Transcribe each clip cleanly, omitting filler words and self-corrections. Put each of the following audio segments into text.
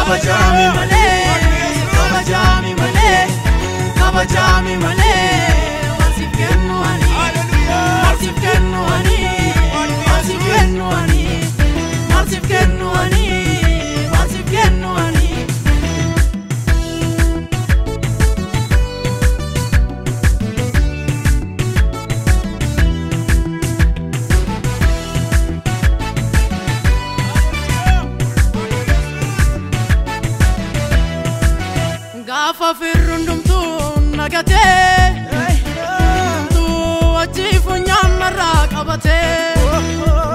kabajami male, kabajami male, kabajami male. Marsif kennu ani, marsif kennu ani, marsif kennu ani, marsif kennu ani, marsif kennu ani. Gafa firrundumtu nagate, ndumtu achifu nyamara kabate.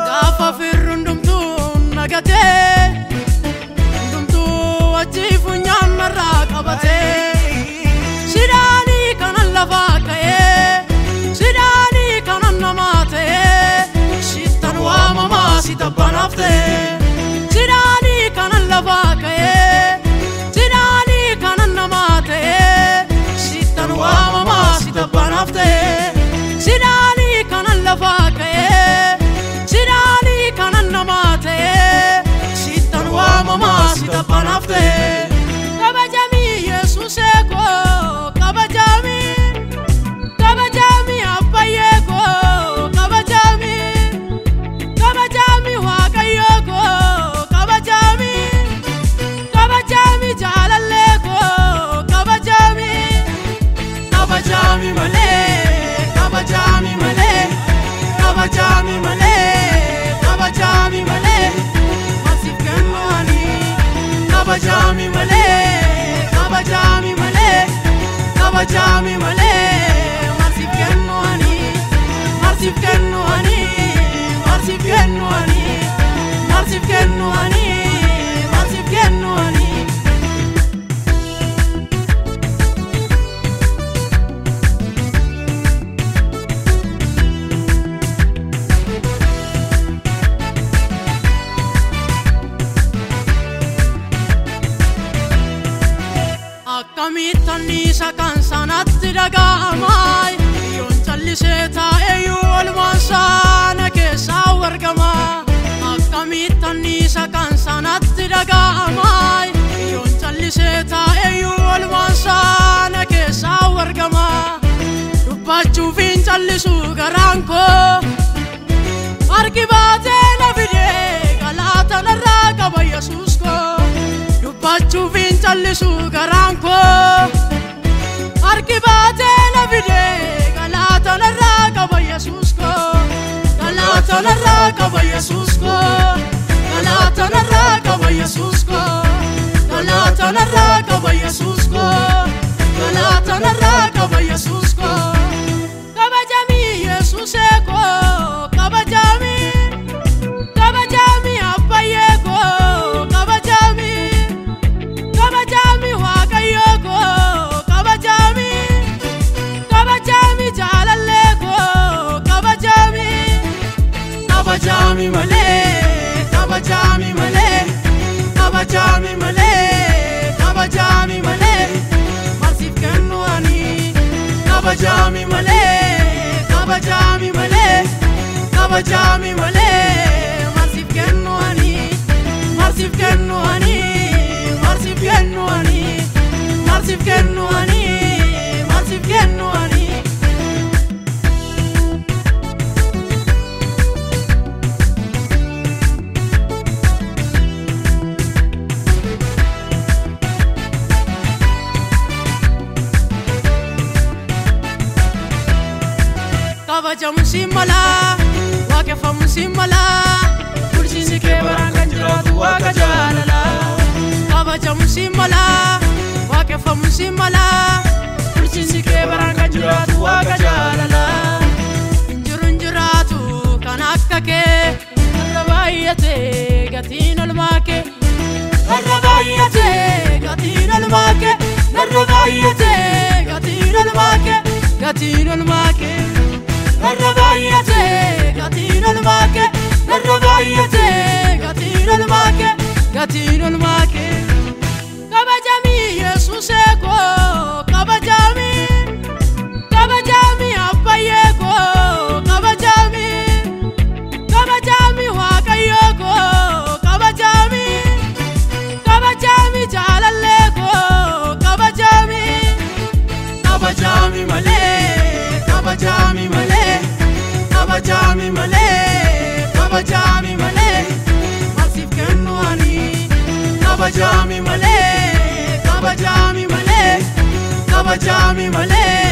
Gafa firrundumtu nagate, ndumtu achifu nyamara kabate. Shirani kanan lavakaye, shirani kanan namate. Shitan wa mama sita banafte, shirani kanan lavakaye. Shirani kanan lafake, shirani kanan namate. Shitan wa mama sita panafte. Kabajami Jesus eko, kabajami, kabajami apayeko, kabajami, kabajami wakayoko, kabajami, kabajami jalaleko, kabajami, kabajami male. Kabajami male, kabajami male, kabajami male. Marsif kennu ani, kabajami male, kabajami male, kabajami male. Marsif kennu ani, marsif kennu ani, marsif kennu ani, marsif kennu ani, marsif kennu ani. Kamitani sakan sanatti dagamai, yon challiseta eyu almansana keessa wargama. Kamitani sakan sanatti dagamai, yon challiseta eyu almansana keessa wargama. Dubbachuufin challisu garanko, argibate na fide galata narra qaba Yesuus ko. Dubbachuufin challisu garanko, argibate na fide galata narra qaba Yesuus ko. Galata narra qaba Yesuus ko, galata narra qaba Yesuus ko, galata narra qaba Yesuus ko, galata narra qaba Yesuus ko. Kabajami Yesuus eko, kabajami, kabajami apayeko, kabajami, kabajami wakayoko, kabajami, kabajami jalaleko, kabajami, kabajami male, kabajami male, kabajami male, kabajami male. Marsif kennu ani, kabajami male, kabajami male, kabajami male. Marsif kennu ani, marsif kennu ani, marsif kennu ani, marsif kennu ani, marsif kennu ani. Kabajamu simala, wakefamu simala. Kursiin kee baraan kan jiraatu waaqa jaalala. Kabajamu simala, wakefamu simala. Kursiin kee baraan kan jiraatu waaqa jaalala. Injiruun jiraatu kan akka kee, har'a baay'ate gatiin olmaa kee. Har'a baay'ate gatiin olmaa kee, har'a baay'ate gatiin olmaa kee, gatiin olmaa kee. Har'a baay'ate gatiin olmaa kee, har'a baay'ate gatiin olmaa kee, gatiin olmaa kee. Kabajami Yesuus eko, kabajami, kabajami apayeko, kabajami, kabajami wakayoko, kabajami, kabajami kabajami male, kabajami male, masif kenwani, kabajami male, kabajami male, kabajami male.